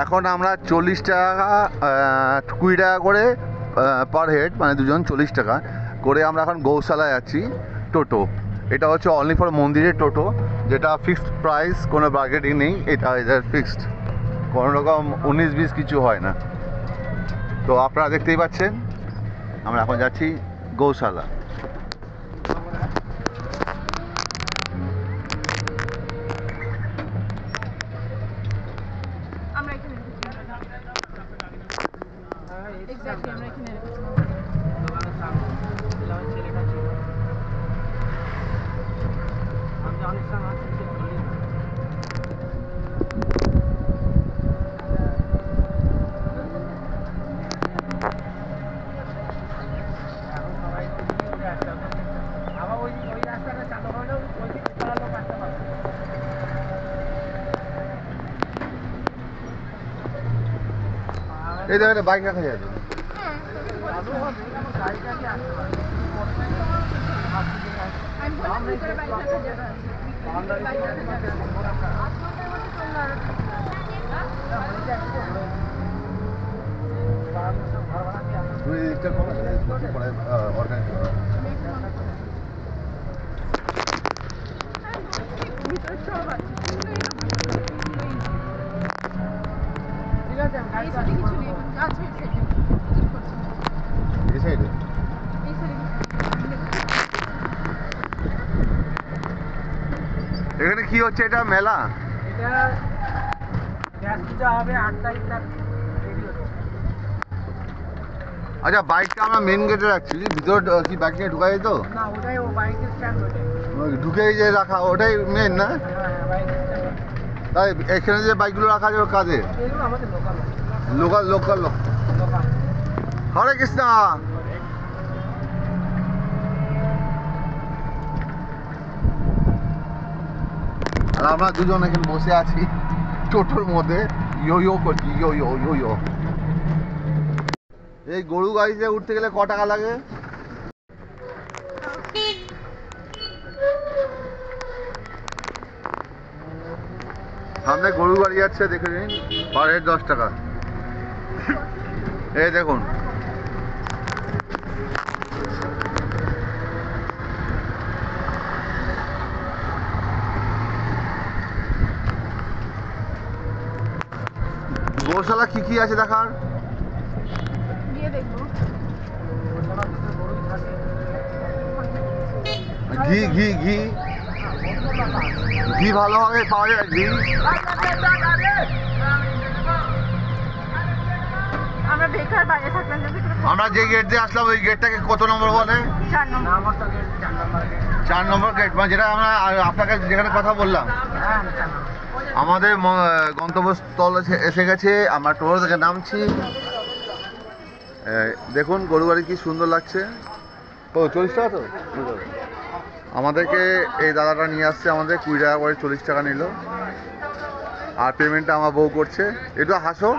এখন আমরা 40 টাকা 20 টাকা করে পার হেড, মানে দুজন 40 টাকা করে আমরা এখন গৌশালায় যাচ্ছি। টোটো, এটা হচ্ছে অনলি ফর মন্দিরের টোটো, যেটা ফিক্সড প্রাইস, কোনো বার্গেনিং নেই, এটা ফিক্সড, কোনো রকম 19-20 কিছু হয় না। তো আপনারা দেখতেই পাচ্ছেন আমরা এখন যাচ্ছি গৌশালা। এই দেখো বাইক রাখা যায় তো। এখানে কি হচ্ছে? এটা মেলা? আচ্ছা, বাইকটা আমরা মেন গেটে রাখছি, ভিতর কি বাইক নিয়ে ঢুকা যায় তো? ঢুকে যে রাখা ওটাই মেন না? তাই এখানে যে বাইকগুলো রাখা যাবে কাদের? লোকাল লোকাল লোক। হরে কৃষ্ণ। আর আমরা দুজন এখানে বসে আছি টোটোর মধ্যে, ইয়ো ইয়ো করছি, ইয়ো ইয়ো ইয়ো ইয়ো। এই গরু গাড়িতে উঠতে গেলে ক টাকা লাগে? সামনে গরু গাড়ি যাচ্ছে, দেখে নিন, পার হেড 10 টাকা। এই দেখুন, গৌশালা কি কি আছে দেখার? ঘি ঘি ঘি ঘি ভালোভাবে পাওয়া যায়। ঘি আমরা যে গেট দিয়ে আসলাম ওই গেটটাকে কত নম্বর বলে? 4 নম্বর গেট, মানে যেটা আমরা আপনাকে যেখানে কথা বললাম। আমাদের গন্তব্যস্থল এসে গেছে, আমরা টোটো থেকে নামছি। দেখুন গরু গাড়ি কি সুন্দর লাগছে। ও 40 টাকা তো? আমাদেরকে এই দাদাটা নিয়ে আসছে, আমাদের 20 টাকা করে 40 টাকা নিল। আর পেমেন্টটা আমার বউ করছে। একটু হাসো।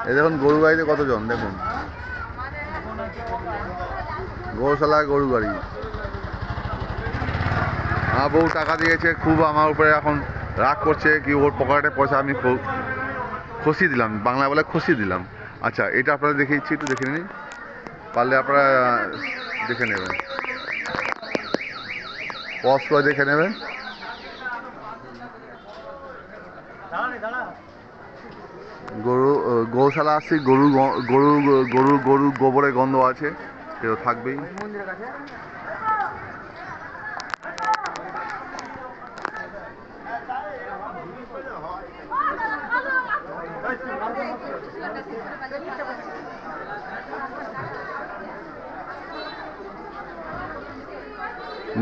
এই দেখুন গরু গাড়িতে কতজন, দেখুন গৌশালা গরু গাড়ি। আমার বউ টাকা দিয়েছে, খুব আমার উপরে এখন রাগ করছে, কি ওর পকেটে পয়সা আমি খসি দিলাম, বাংলা বলে খসি দিলাম। আচ্ছা, এটা আপনারা দেখিয়েছি, একটু দেখে নিন, পারলে আপনারা দেখে নেবেন, পজ করে দেখে নেবেন। গৌশালা আসছি, গরু গরু গরু গরু গোবরের গন্ধ আছে, সেটা থাকবেই।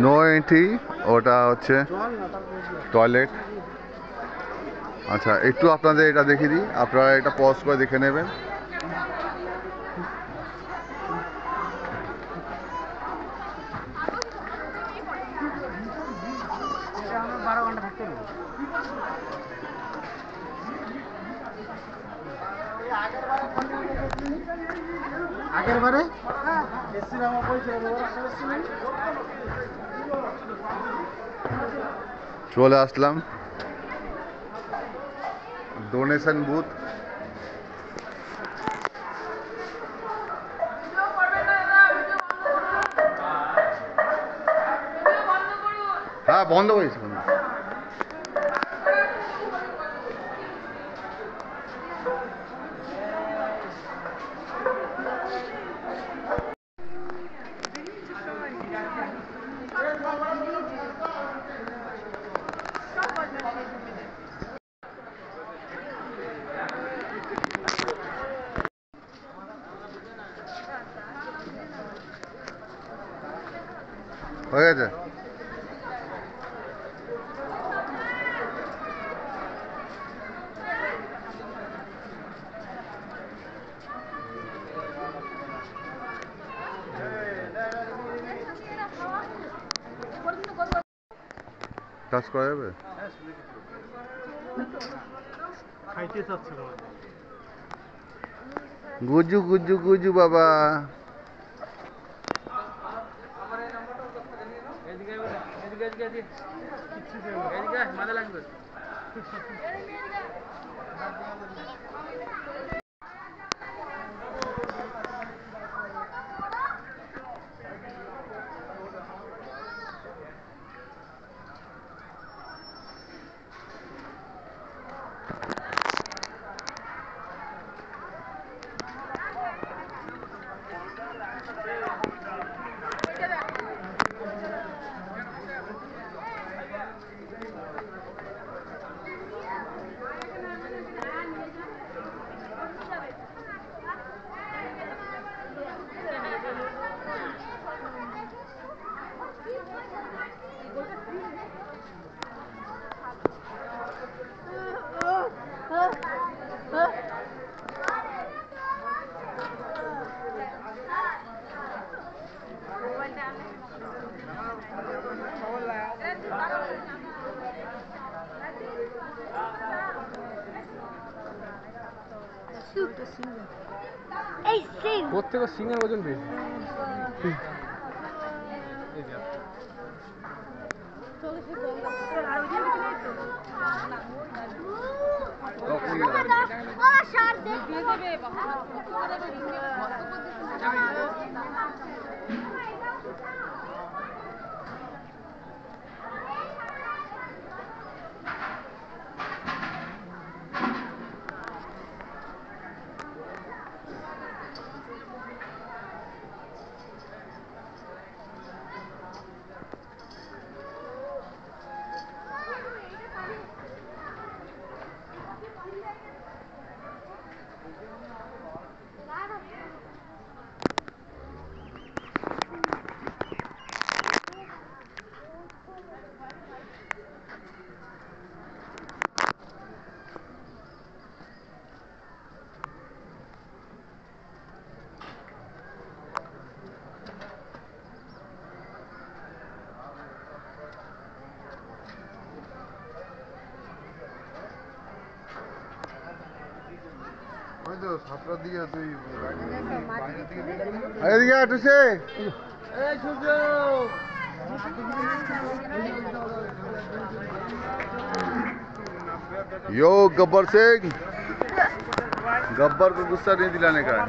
নো এন্ট্রি, ওটা হচ্ছে টয়লেট। আচ্ছা, একটু আপনাদের এটা দেখিয়ে দিই, আপনারা এটা পজ করে দেখে নেবেন। আগের বারে চলে আসলাম ডোনেশন বুথ। হ্যাঁ বন্ধ করেছি। হয়ে গেছে। টাচ করা যাবে? খাইতে চাচ্ছে না। গুজু গুজু গুজু বাবা। প্রত্যেক সিংহের ওজন বেশি। এদিকে আটুছে यो गब्बर सिंह, गब्बर को गुस्सा नहीं दिलाने का है।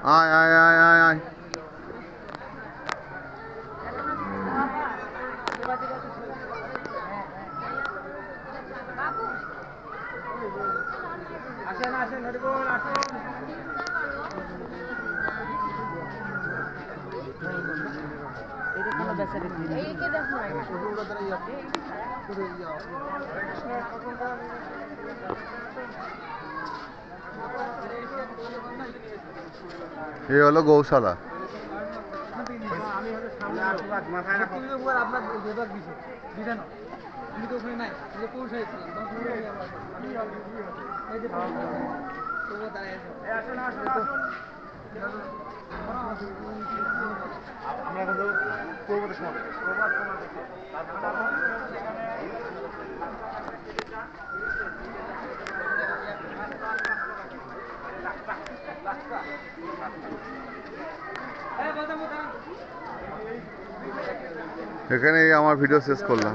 आय आय आय आय आय আসেন আসেন হরিবল আসুন। এটা কোনো বেচারি দিন এইকে দেখো না ওগুলো দ্বারা ইয়া করে ইয়া ये হলো গৌশালা। আমি হলো সামনে মাথায় রাখো আপনার বিভাগ দিছে বিধান আমি তো ওখানে নাই এই যে পৌঁছাই ছিলাম 10 মিনিট আগে আমার এই যে তো দাঁড়ায় আছে আসুন আসুন আসুন আমরা এখন যাবো পূর্বতে সমাবেশ। এখানেই আমার ভিডিও শেষ করলাম।